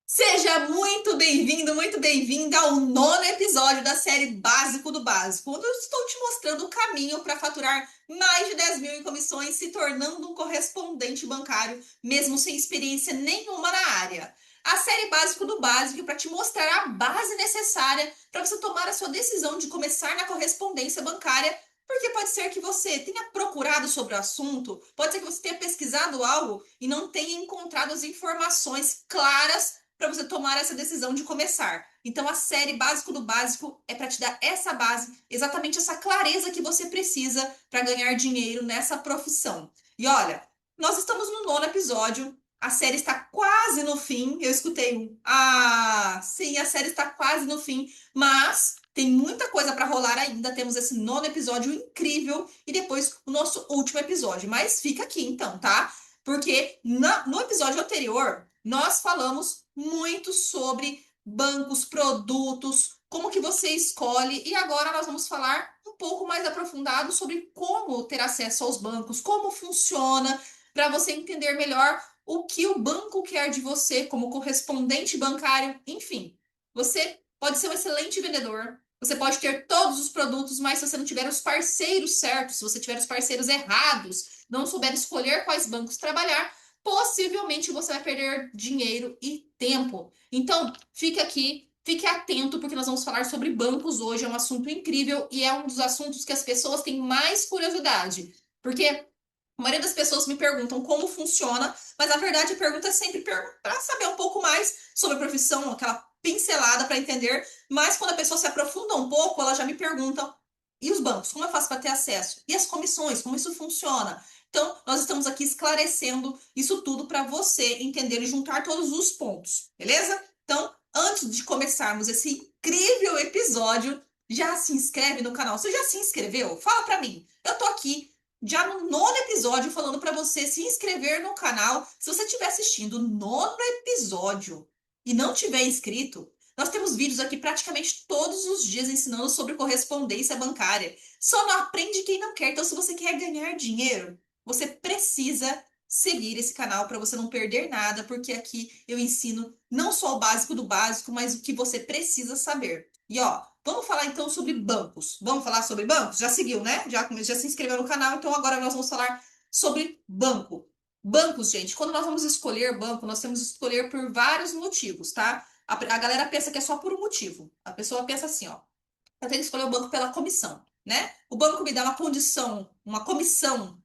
Seja muito bem-vindo, muito bem-vinda ao nono episódio da série Básico do Básico, onde eu estou te mostrando o caminho para faturar mais de 10 mil em comissões, se tornando um correspondente bancário, mesmo sem experiência nenhuma na área. A série Básico do Básico é para te mostrar a base necessária para você tomar a sua decisão de começar na correspondência bancária, porque pode ser que você tenha procurado sobre o assunto, pode ser que você tenha pesquisado algo e não tenha encontrado as informações claras para você tomar essa decisão de começar. Então, a série Básico do Básico é para te dar essa base, exatamente essa clareza que você precisa para ganhar dinheiro nessa profissão. E olha, nós estamos no nono episódio, a série está quase no fim. Eu escutei um, sim, a série está quase no fim, mas tem muita coisa para rolar ainda. Temos esse nono episódio incrível e depois o nosso último episódio. Mas fica aqui então, tá? Porque no episódio anterior nós falamos muito sobre bancos, produtos, como que você escolhe, e agora nós vamos falar um pouco mais aprofundado sobre como ter acesso aos bancos, como funciona, para você entender melhor o que o banco quer de você como correspondente bancário, enfim. Você pode ser um excelente vendedor, você pode ter todos os produtos, mas se você não tiver os parceiros certos, se você tiver os parceiros errados, não souber escolher quais bancos trabalhar, possivelmente você vai perder dinheiro e tempo. Então, fique aqui, fique atento, porque nós vamos falar sobre bancos hoje. É um assunto incrível e é um dos assuntos que as pessoas têm mais curiosidade. Porque a maioria das pessoas me perguntam como funciona, mas na verdade a pergunta é sempre para saber um pouco mais sobre a profissão, aquela pincelada para entender. Mas quando a pessoa se aprofunda um pouco, ela já me pergunta: e os bancos? Como eu faço para ter acesso? E as comissões? Como isso funciona? Então, nós estamos aqui esclarecendo isso tudo para você entender e juntar todos os pontos, beleza? Então, antes de começarmos esse incrível episódio, já se inscreve no canal. Você já se inscreveu? Fala para mim. Eu tô aqui já no nono episódio falando para você se inscrever no canal. Se você estiver assistindo o nono episódio e não tiver inscrito, nós temos vídeos aqui praticamente todos os dias ensinando sobre correspondência bancária. Só não aprende quem não quer. Então, se você quer ganhar dinheiro, você precisa seguir esse canal para você não perder nada, porque aqui eu ensino não só o básico do básico, mas o que você precisa saber. E ó, vamos falar então sobre bancos. Vamos falar sobre bancos? Já seguiu, né? Já se inscreveu no canal, então agora nós vamos falar sobre banco. Bancos, gente, quando nós vamos escolher banco, nós temos que escolher por vários motivos, tá? A galera pensa que é só por um motivo. A pessoa pensa assim, ó, eu tenho que escolher o banco pela comissão, né? O banco me dá uma condição, uma comissão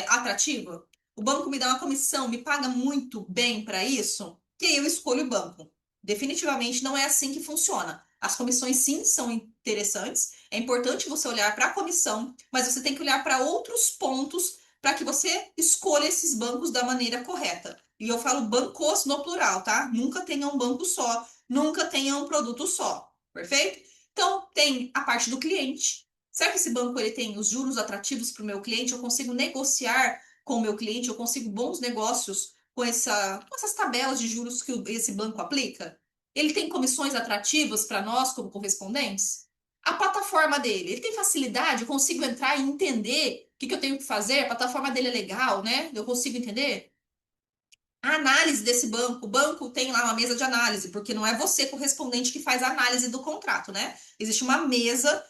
atrativa. O banco me dá uma comissão, me paga muito bem para isso, que aí eu escolho o banco. Definitivamente não é assim que funciona. As comissões sim são interessantes, é importante você olhar para a comissão, mas você tem que olhar para outros pontos para que você escolha esses bancos da maneira correta. E eu falo bancos no plural, tá? Nunca tenha um banco só, nunca tenha um produto só, perfeito? Então, tem a parte do cliente. Será que esse banco ele tem os juros atrativos para o meu cliente? Eu consigo negociar com o meu cliente? Eu consigo bons negócios com essas tabelas de juros que esse banco aplica? Ele tem comissões atrativas para nós como correspondentes? A plataforma dele, ele tem facilidade? Eu consigo entrar e entender o que eu tenho que fazer? A plataforma dele é legal, né? Eu consigo entender? A análise desse banco. O banco tem lá uma mesa de análise, porque não é você, correspondente, que faz a análise do contrato, né? Existe uma mesa,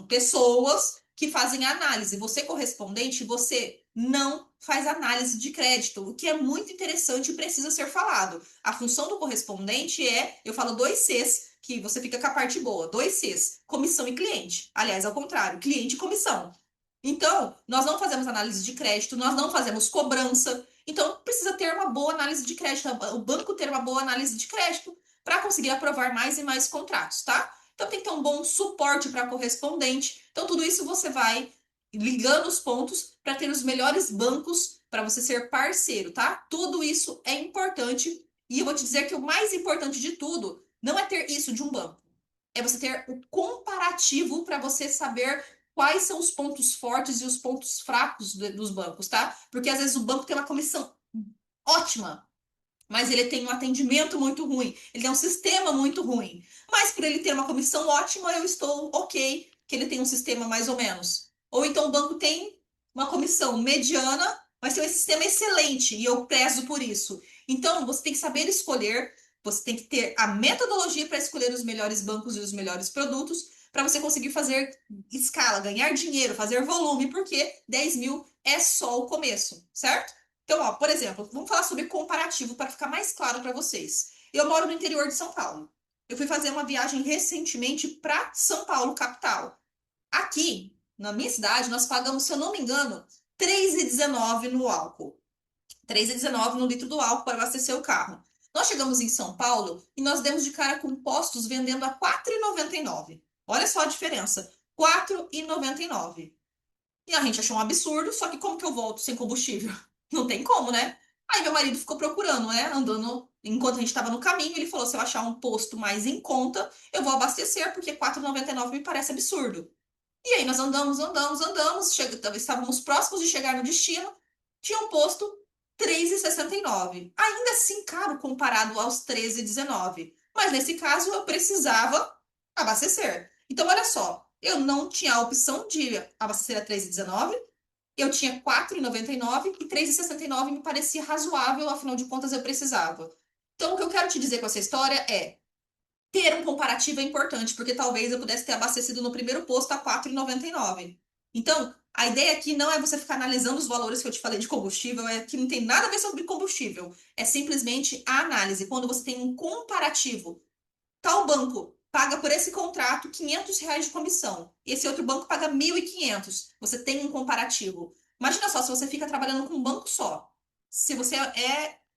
pessoas que fazem a análise. Você, correspondente, você não faz análise de crédito, o que é muito interessante e precisa ser falado. A função do correspondente é, eu falo dois Cs, que você fica com a parte boa, dois Cs, comissão e cliente. Aliás, ao contrário, cliente e comissão. Então, nós não fazemos análise de crédito, nós não fazemos cobrança. Então, precisa ter uma boa análise de crédito, o banco ter uma boa análise de crédito para conseguir aprovar mais e mais contratos, tá? Então, tem que ter um bom suporte para correspondente. Então, tudo isso você vai ligando os pontos para ter os melhores bancos para você ser parceiro, tá? Tudo isso é importante. E eu vou te dizer que o mais importante de tudo não é ter isso de um banco, é você ter o comparativo para você saber quais são os pontos fortes e os pontos fracos dos bancos, tá? Porque às vezes o banco tem uma comissão ótima, mas ele tem um atendimento muito ruim, ele tem um sistema muito ruim. Mas por ele ter uma comissão ótima, eu estou ok que ele tem um sistema mais ou menos. Ou então o banco tem uma comissão mediana, mas tem um sistema excelente e eu prezo por isso. Então você tem que saber escolher. Você tem que ter a metodologia para escolher os melhores bancos e os melhores produtos para você conseguir fazer escala, ganhar dinheiro, fazer volume, porque 10 mil é só o começo, certo? Então, ó, por exemplo, vamos falar sobre comparativo para ficar mais claro para vocês. Eu moro no interior de São Paulo. Eu fui fazer uma viagem recentemente para São Paulo, capital. Aqui, na minha cidade, nós pagamos, se eu não me engano, 3,19 no álcool. 3,19 no litro do álcool para abastecer o carro. Nós chegamos em São Paulo e nós demos de cara com postos vendendo a 4,99. Olha só a diferença. 4,99. E a gente achou um absurdo, só que como que eu volto sem combustível? Não tem como, né? Aí meu marido ficou procurando, né? Andando, enquanto a gente estava no caminho, ele falou: se eu achar um posto mais em conta, eu vou abastecer, porque 4,99 me parece absurdo. E aí nós andamos, estávamos próximos de chegar no destino, tinha um posto 3,69. Ainda assim caro comparado aos 13,19. Mas nesse caso eu precisava abastecer. Então olha só, eu não tinha a opção de abastecer a 3,19, eu tinha 4,99 e 3,69 me parecia razoável, afinal de contas eu precisava. Então o que eu quero te dizer com essa história é: ter um comparativo é importante, porque talvez eu pudesse ter abastecido no primeiro posto a 4,99. Então, a ideia aqui não é você ficar analisando os valores que eu te falei de combustível, é que não tem nada a ver sobre combustível. É simplesmente a análise. Quando você tem um comparativo, tal banco paga por esse contrato R$ 500 de comissão, e esse outro banco paga 1.500. Você tem um comparativo. Imagina só, se você fica trabalhando com um banco só. Se você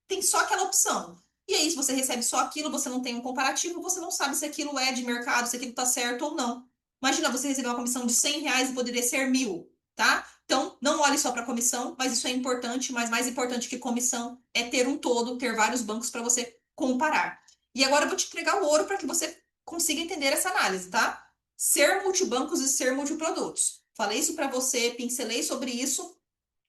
tem só aquela opção. E aí, se você recebe só aquilo, você não tem um comparativo, você não sabe se aquilo é de mercado, se aquilo está certo ou não. Imagina você receber uma comissão de R$ 100 e poderia ser 1.000, tá? Então, não olhe só para a comissão, mas isso é importante, mas mais importante que comissão é ter um todo, ter vários bancos para você comparar. E agora eu vou te entregar o ouro para que você consiga entender essa análise, tá? Ser multibancos e ser multiprodutos. Falei isso para você, pincelei sobre isso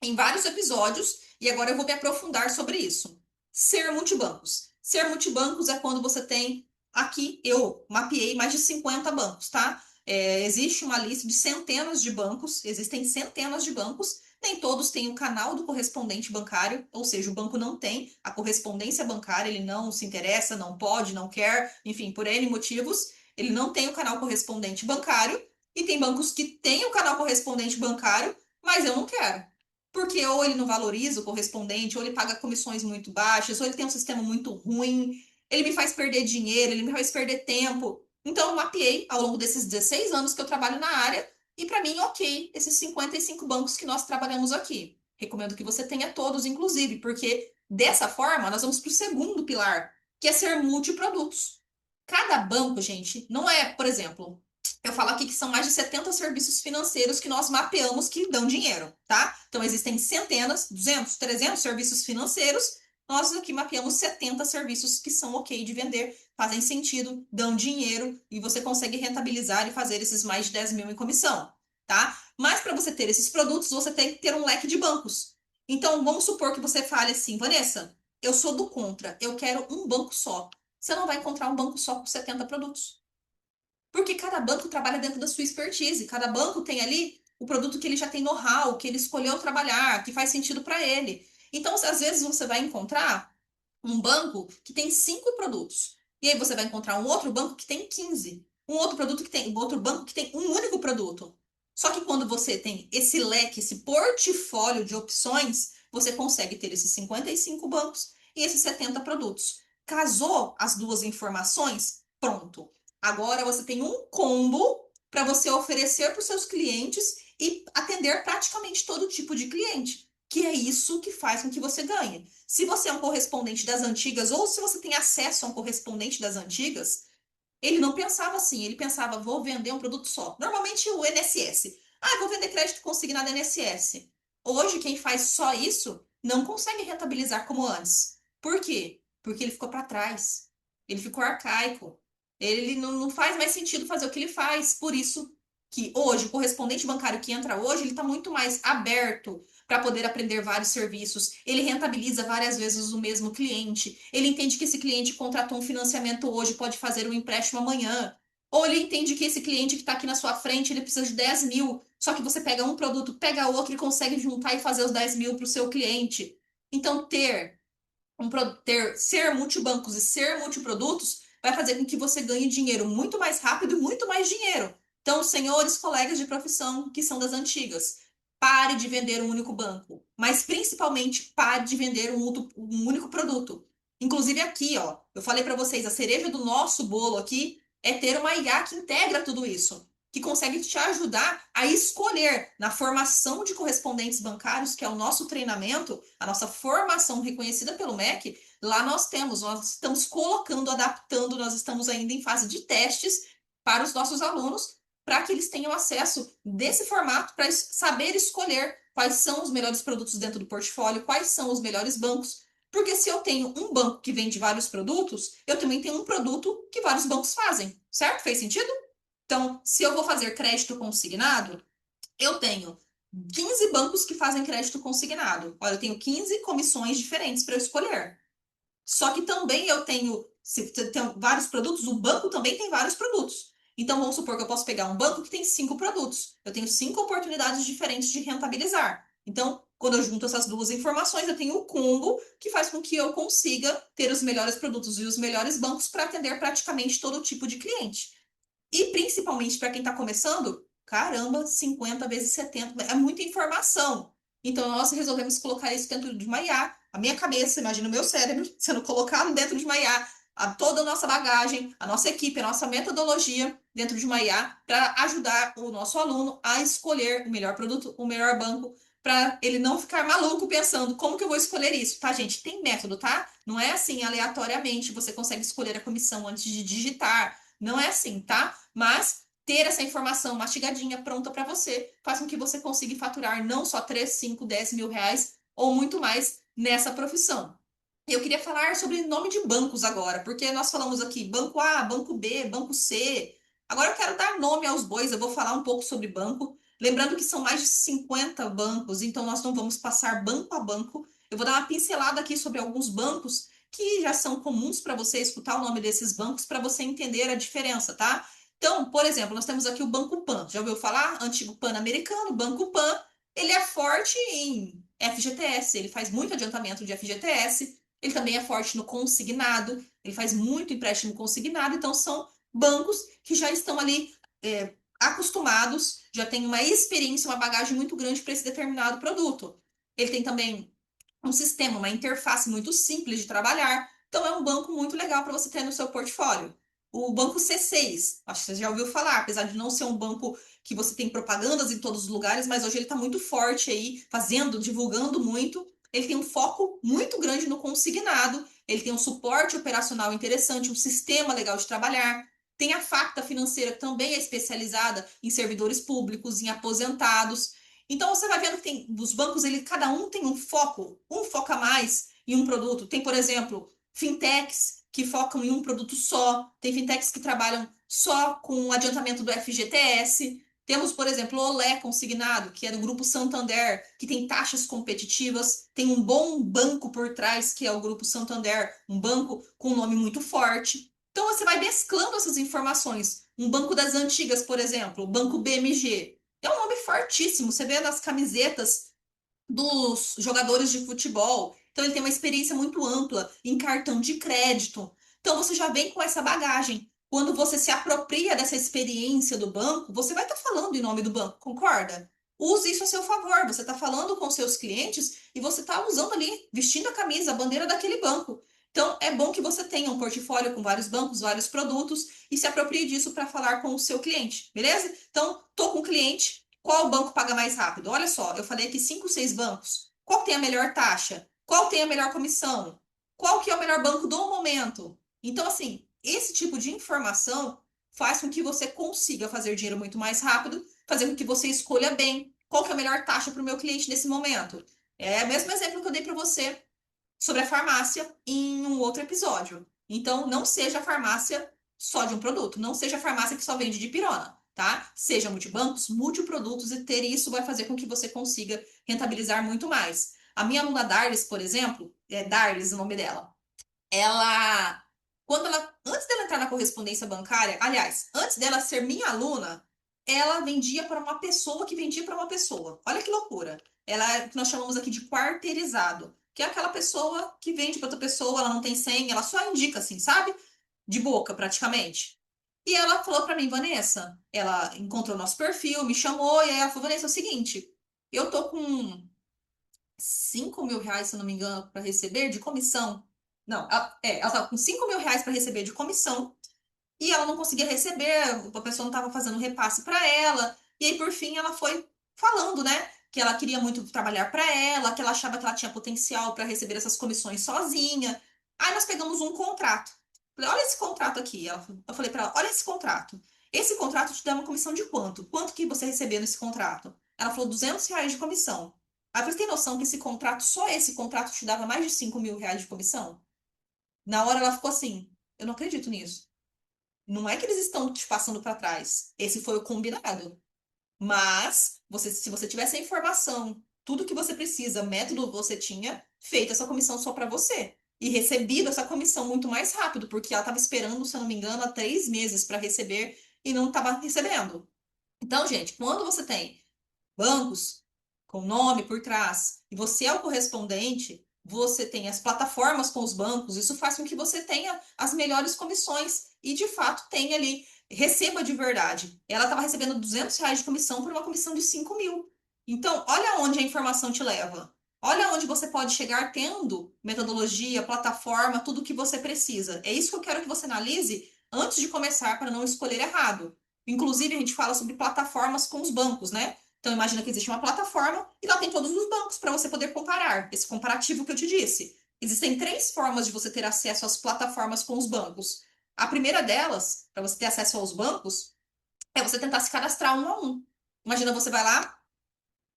em vários episódios e agora eu vou me aprofundar sobre isso. Ser multibancos. Ser multibancos é quando você tem. Aqui eu mapeei mais de 50 bancos, tá? Existe uma lista de centenas de bancos, existem centenas de bancos, nem todos têm o canal do correspondente bancário, ou seja, o banco não tem a correspondência bancária, ele não se interessa, não pode, não quer, enfim, por N motivos, ele não tem o canal correspondente bancário, e tem bancos que têm o canal correspondente bancário, mas eu não quero. Porque ou ele não valoriza o correspondente, ou ele paga comissões muito baixas, ou ele tem um sistema muito ruim, ele me faz perder dinheiro, ele me faz perder tempo. Então, eu mapeei ao longo desses 16 anos que eu trabalho na área, e para mim, ok, esses 55 bancos que nós trabalhamos aqui. Recomendo que você tenha todos, inclusive, porque dessa forma nós vamos para o segundo pilar, que é ser multiprodutos. Cada banco, gente, não é, por exemplo, eu falo aqui que são mais de 70 serviços financeiros que nós mapeamos que dão dinheiro, tá? Então, existem centenas, 200, 300 serviços financeiros. Nós aqui mapeamos 70 serviços que são ok de vender, fazem sentido, dão dinheiro e você consegue rentabilizar e fazer esses mais de 10 mil em comissão, tá? Mas para você ter esses produtos, você tem que ter um leque de bancos. Então, vamos supor que você fale assim: Vanessa, eu sou do contra, eu quero um banco só. Você não vai encontrar um banco só com 70 produtos. Porque cada banco trabalha dentro da sua expertise, cada banco tem ali o produto que ele já tem know-how, que ele escolheu trabalhar, que faz sentido para ele. Então, às vezes você vai encontrar um banco que tem 5 produtos. E aí você vai encontrar um outro banco que tem 15. Um outro banco que tem um único produto. Só que quando você tem esse leque, esse portfólio de opções, você consegue ter esses 55 bancos e esses 70 produtos. Casou as duas informações? Pronto. Agora você tem um combo para você oferecer para os seus clientes e atender praticamente todo tipo de cliente, que é isso que faz com que você ganhe. Se você é um correspondente das antigas ou se você tem acesso a um correspondente das antigas, ele não pensava assim, ele pensava: vou vender um produto só. Normalmente o INSS. Ah, vou vender crédito consignado INSS. Hoje, quem faz só isso não consegue rentabilizar como antes. Por quê? Porque ele ficou para trás. Ele ficou arcaico. Ele não faz mais sentido fazer o que ele faz. Por isso que hoje, o correspondente bancário que entra hoje, ele está muito mais aberto para poder aprender vários serviços. Ele rentabiliza várias vezes o mesmo cliente. Ele entende que esse cliente contratou um financiamento hoje, pode fazer um empréstimo amanhã. Ou ele entende que esse cliente que está aqui na sua frente, ele precisa de 10 mil. Só que você pega um produto, pega outro e consegue juntar e fazer os 10 mil para o seu cliente. Então, ter ser multibancos e ser multiprodutos vai fazer com que você ganhe dinheiro muito mais rápido e muito mais dinheiro. Então, senhores colegas de profissão que são das antigas, pare de vender um único banco, mas principalmente pare de vender um único produto. Inclusive aqui, ó, eu falei para vocês, a cereja do nosso bolo aqui é ter uma IA que integra tudo isso, que consegue te ajudar a escolher na formação de correspondentes bancários, que é o nosso treinamento, a nossa formação reconhecida pelo MEC. Lá nós estamos colocando, adaptando, nós estamos ainda em fase de testes para os nossos alunos, para que eles tenham acesso desse formato, para saber escolher quais são os melhores produtos dentro do portfólio, quais são os melhores bancos. Porque se eu tenho um banco que vende vários produtos, eu também tenho um produto que vários bancos fazem, certo? Fez sentido? Então, se eu vou fazer crédito consignado, eu tenho 15 bancos que fazem crédito consignado. Olha, eu tenho 15 comissões diferentes para eu escolher. Só que também eu tenho, se tem vários produtos, o banco também tem vários produtos. Então, vamos supor que eu posso pegar um banco que tem 5 produtos. Eu tenho 5 oportunidades diferentes de rentabilizar. Então, quando eu junto essas duas informações, eu tenho o combo que faz com que eu consiga ter os melhores produtos e os melhores bancos para atender praticamente todo tipo de cliente. E principalmente para quem está começando, caramba, 50 vezes 70 é muita informação. Então nós resolvemos colocar isso dentro de uma IA. A minha cabeça, imagina o meu cérebro sendo colocado dentro de uma IA, toda a nossa bagagem, a nossa equipe, a nossa metodologia dentro de uma IA para ajudar o nosso aluno a escolher o melhor produto, o melhor banco, para ele não ficar maluco pensando como que eu vou escolher isso, tá, gente? Tem método, tá? Não é assim aleatoriamente, você consegue escolher a comissão antes de digitar. Não é assim, tá? Mas ter essa informação mastigadinha, pronta para você, faz com que você consiga faturar não só 3, 5, 10 mil reais ou muito mais nessa profissão. Eu queria falar sobre nome de bancos agora, porque nós falamos aqui banco A, banco B, banco C. Agora eu quero dar nome aos bois, eu vou falar um pouco sobre banco. Lembrando que são mais de 50 bancos, então nós não vamos passar banco a banco. Eu vou dar uma pincelada aqui sobre alguns bancos que já são comuns para você escutar o nome desses bancos para você entender a diferença, tá? Então, por exemplo, nós temos aqui o Banco Pan. Já ouviu falar? Antigo Pan-Americano, Banco Pan. Ele é forte em FGTS, ele faz muito adiantamento de FGTS. Ele também é forte no consignado, ele faz muito empréstimo consignado. Então, são bancos que já estão ali acostumados, já têm uma experiência, uma bagagem muito grande para esse determinado produto. Ele tem também um sistema, uma interface muito simples de trabalhar. Então, é um banco muito legal para você ter no seu portfólio. O banco C6, acho que você já ouviu falar, apesar de não ser um banco que você tem propagandas em todos os lugares, mas hoje ele está muito forte aí, fazendo, divulgando muito. Ele tem um foco muito grande no consignado, ele tem um suporte operacional interessante, um sistema legal de trabalhar. Tem a Facta Financeira, que também é especializada em servidores públicos, em aposentados. Então você vai vendo que tem os bancos, ele cada um tem um foca mais em um produto. Tem, por exemplo, fintechs que focam em um produto só, tem fintechs que trabalham só com o adiantamento do FGTS. Temos, por exemplo, o Olé Consignado, que é do Grupo Santander, que tem taxas competitivas, tem um bom banco por trás, que é o Grupo Santander, um banco com um nome muito forte. Então você vai mesclando essas informações. Um banco das antigas, por exemplo, o Banco BMG. É um nome fortíssimo. Você vê nas camisetas dos jogadores de futebol. Então, ele tem uma experiência muito ampla em cartão de crédito. Então, você já vem com essa bagagem. Quando você se apropria dessa experiência do banco, você vai estar falando em nome do banco, concorda? Use isso a seu favor. Você está falando com seus clientes e você está usando ali, vestindo a camisa, a bandeira daquele banco. Então, é bom que você tenha um portfólio com vários bancos, vários produtos e se aproprie disso para falar com o seu cliente, beleza? Então, tô com o cliente, qual banco paga mais rápido? Olha só, eu falei aqui 5, 6 bancos. Qual tem a melhor taxa? Qual tem a melhor comissão? Qual que é o melhor banco do momento? Então, assim, esse tipo de informação faz com que você consiga fazer dinheiro muito mais rápido, fazer com que você escolha bem qual que é a melhor taxa para o meu cliente nesse momento. É o mesmo exemplo que eu dei para você sobre a farmácia em um outro episódio. Então, não seja a farmácia só de um produto, não seja a farmácia que só vende de pirona, tá? Seja multibancos, multiprodutos e ter isso vai fazer com que você consiga rentabilizar muito mais. A minha aluna Darlis, por exemplo, é Darlis o nome dela. Ela, antes dela entrar na correspondência bancária, aliás, antes dela ser minha aluna, ela vendia para uma pessoa que vendia para uma pessoa. Olha que loucura. Ela é o que nós chamamos aqui de quarteirizado. O que é aquela pessoa que vende para outra pessoa, ela não tem senha, ela só indica assim, sabe? De boca, praticamente. E ela falou para mim, Vanessa, ela encontrou nosso perfil, me chamou, e aí ela falou, Vanessa, é o seguinte, eu tô com R$ 5.000, se eu não me engano, para receber de comissão. Não, ela tava com R$ 5.000 para receber de comissão e ela não conseguia receber, a pessoa não estava fazendo repasse para ela. E aí, por fim, ela foi falando, né, que ela queria muito trabalhar para ela, que ela achava que ela tinha potencial para receber essas comissões sozinha. Aí nós pegamos um contrato. Falei, olha esse contrato aqui. Eu falei para ela, olha esse contrato. Esse contrato te dá uma comissão de quanto? Quanto que você recebeu nesse contrato? Ela falou R$ 200 de comissão. Aí você tem noção que esse contrato, só esse contrato te dava mais de R$ 5.000 de comissão? Na hora ela ficou assim, eu não acredito nisso. Não é que eles estão te passando para trás. Esse foi o combinado. Mas, se você tivesse a informação, tudo que você precisa, método você tinha, feito essa comissão só para você. E recebido essa comissão muito mais rápido, porque ela estava esperando, se eu não me engano, há 3 meses para receber e não estava recebendo. Então, gente, quando você tem bancos com nome por trás, e você é o correspondente, você tem as plataformas com os bancos, isso faz com que você tenha as melhores comissões e, de fato, tenha ali, receba de verdade. Ela estava recebendo R$ 200 de comissão por uma comissão de 5.000. Então, olha onde a informação te leva. Olha onde você pode chegar tendo metodologia, plataforma, tudo o que você precisa. É isso que eu quero que você analise antes de começar para não escolher errado. Inclusive, a gente fala sobre plataformas com os bancos, né? Então, imagina que existe uma plataforma e lá tem todos os bancos para você poder comparar. Esse comparativo que eu te disse. Existem 3 formas de você ter acesso às plataformas com os bancos. A primeira delas, para você ter acesso aos bancos, é você tentar se cadastrar um a um. Imagina você vai lá,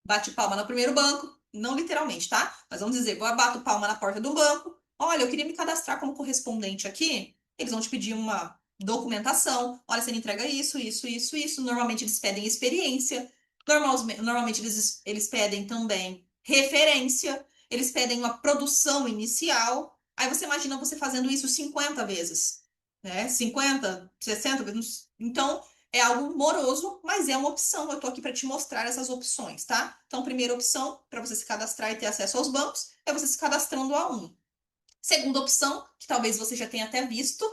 bate palma no primeiro banco, não literalmente, tá? Mas vamos dizer, eu bato palma na porta do banco. Olha, eu queria me cadastrar como correspondente aqui. Eles vão te pedir uma documentação. Olha, você me entrega isso, isso, isso, isso. Normalmente eles pedem experiência. Normalmente eles pedem também referência. Eles pedem uma produção inicial. Aí você imagina você fazendo isso 50 vezes, né? 50, 60 vezes. Então, é algo moroso, mas é uma opção. Eu tô aqui para te mostrar essas opções, tá? Então, primeira opção para você se cadastrar e ter acesso aos bancos é você se cadastrando a um. Segunda opção, que talvez você já tenha até visto,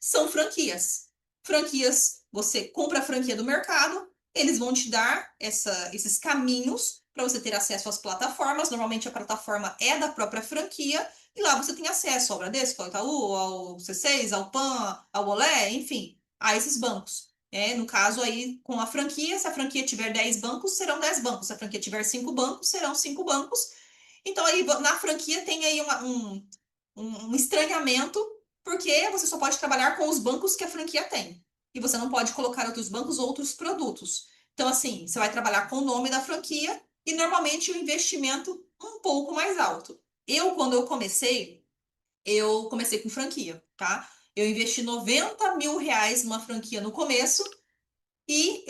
são franquias. Franquias, você compra a franquia do mercado, eles vão te dar esses caminhos para você ter acesso às plataformas. Normalmente a plataforma é da própria franquia, e lá você tem acesso ao Bradesco, ao Itaú, ao C6, ao PAN, ao Olé, enfim, a esses bancos. No caso aí, com a franquia, se a franquia tiver 10 bancos, serão 10 bancos. Se a franquia tiver 5 bancos, serão 5 bancos. Então, aí na franquia tem aí um estranhamento, porque você só pode trabalhar com os bancos que a franquia tem. E você não pode colocar outros bancos ou outros produtos. Então, assim, você vai trabalhar com o nome da franquia e normalmente o investimento um pouco mais alto. Quando eu comecei com franquia, tá? Eu investi R$ 90.000 numa franquia no começo e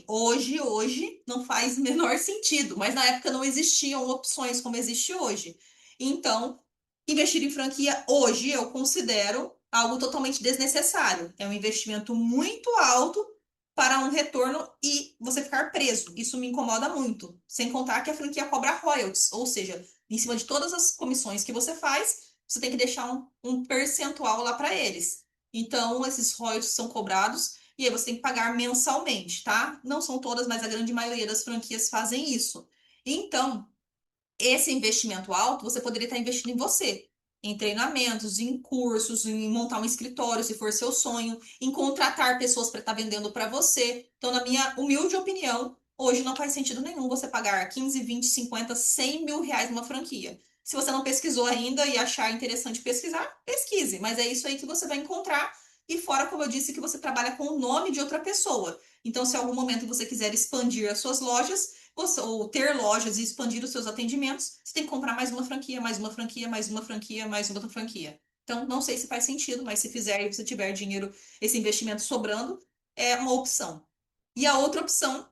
hoje não faz menor sentido, mas na época não existiam opções como existe hoje. Então, investir em franquia hoje eu considero algo totalmente desnecessário. É um investimento muito alto para um retorno e você ficar preso. Isso me incomoda muito. Sem contar que a franquia cobra royalties, ou seja, em cima de todas as comissões que você faz, você tem que deixar um percentual lá para eles. Então, esses royalties são cobrados e aí você tem que pagar mensalmente, tá? Não são todas, mas a grande maioria das franquias fazem isso. Então, esse investimento alto, você poderia estar investindo em você, em treinamentos, em cursos, em montar um escritório, se for seu sonho, em contratar pessoas para estar vendendo para você. Então, na minha humilde opinião, hoje não faz sentido nenhum você pagar 15, 20, 50, R$ 100.000 numa franquia. Se você não pesquisou ainda e achar interessante pesquisar, pesquise, mas é isso aí que você vai encontrar. E fora, como eu disse, que você trabalha com o nome de outra pessoa. Então, se em algum momento você quiser expandir as suas lojas, ou ter lojas e expandir os seus atendimentos, você tem que comprar mais uma franquia, mais uma franquia, mais uma franquia, mais uma outra franquia. Então, não sei se faz sentido, mas se fizer e você tiver dinheiro, esse investimento sobrando, é uma opção. E a outra opção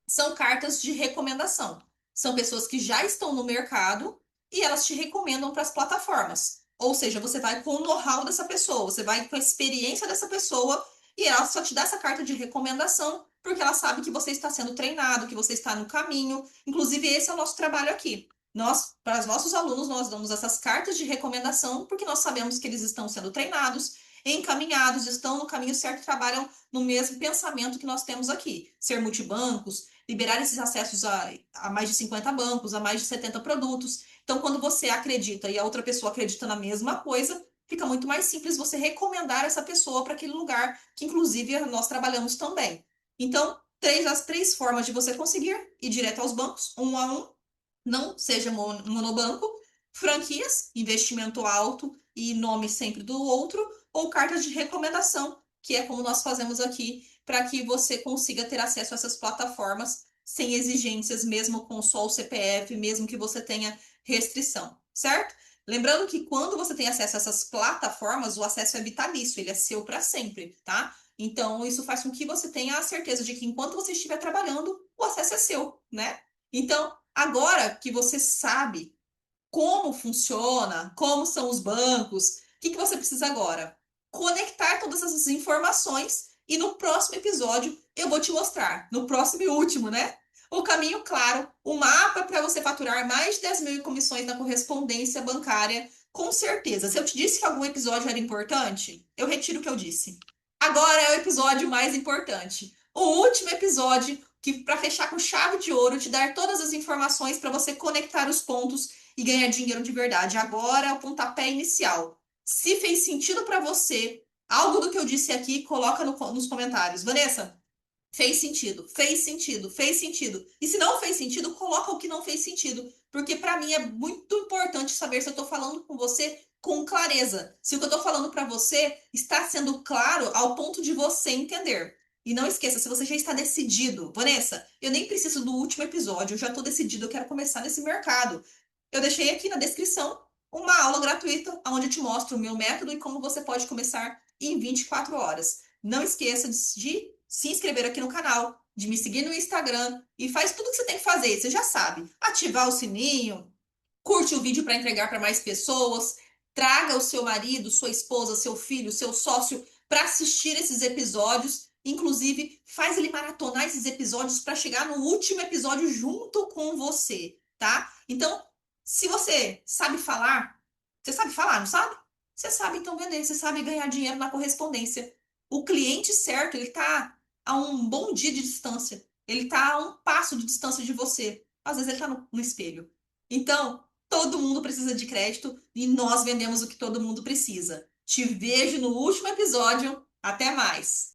são cartas de recomendação. São pessoas que já estão no mercado e elas te recomendam para as plataformas. Ou seja, você vai com o know-how dessa pessoa, você vai com a experiência dessa pessoa e ela só te dá essa carta de recomendação porque ela sabe que você está sendo treinado, que você está no caminho. Inclusive, esse é o nosso trabalho aqui. Para os nossos alunos, nós damos essas cartas de recomendação porque nós sabemos que eles estão sendo treinados, encaminhados, estão no caminho certo, trabalham no mesmo pensamento que nós temos aqui. Ser multibancos, liberar esses acessos a mais de 50 bancos, a mais de 70 produtos. Então, quando você acredita e a outra pessoa acredita na mesma coisa, fica muito mais simples você recomendar essa pessoa para aquele lugar, que inclusive nós trabalhamos também. Então, as três formas de você conseguir ir direto aos bancos, um a um, não seja monobanco, franquias, investimento alto e nome sempre do outro, ou cartas de recomendação, que é como nós fazemos aqui, para que você consiga ter acesso a essas plataformas sem exigências, mesmo com só o CPF, mesmo que você tenha restrição, certo? Lembrando que quando você tem acesso a essas plataformas, o acesso é vitalício, ele é seu para sempre, tá? Então, isso faz com que você tenha a certeza de que enquanto você estiver trabalhando, o acesso é seu, né? Então, agora que você sabe como funciona, como são os bancos, o que você precisa agora? Conectar todas essas informações e no próximo episódio eu vou te mostrar, no próximo e último, né? O caminho claro, o mapa para você faturar mais de 10 mil em comissões na correspondência bancária, com certeza. Se eu te disse que algum episódio era importante, eu retiro o que eu disse. Agora é o episódio mais importante. O último episódio, que para fechar com chave de ouro, te dar todas as informações para você conectar os pontos e ganhar dinheiro de verdade. Agora é o pontapé inicial. Se fez sentido para você, algo do que eu disse aqui, coloca nos comentários. Vanessa, fez sentido, fez sentido, fez sentido. E se não fez sentido, coloca o que não fez sentido. Porque para mim é muito importante saber se eu estou falando com você com clareza. Se o que eu estou falando para você está sendo claro ao ponto de você entender. E não esqueça, se você já está decidido, Vanessa, eu nem preciso do último episódio, eu já estou decidido, eu quero começar nesse mercado. Eu deixei aqui na descrição uma aula gratuita onde eu te mostro o meu método e como você pode começar em 24 horas. Não esqueça de se inscrever aqui no canal, de me seguir no Instagram e faz tudo o que você tem que fazer. Você já sabe, ativar o sininho, curte o vídeo para entregar para mais pessoas, traga o seu marido, sua esposa, seu filho, seu sócio para assistir esses episódios. Inclusive, faz ele maratonar esses episódios para chegar no último episódio junto com você, tá? Então, se você sabe falar, não sabe? Você sabe então vender, você sabe ganhar dinheiro na correspondência. O cliente certo, ele tá a um bom dia de distância. Ele tá a um passo de distância de você. Às vezes ele tá no espelho. Então, todo mundo precisa de crédito e nós vendemos o que todo mundo precisa. Te vejo no último episódio. Até mais!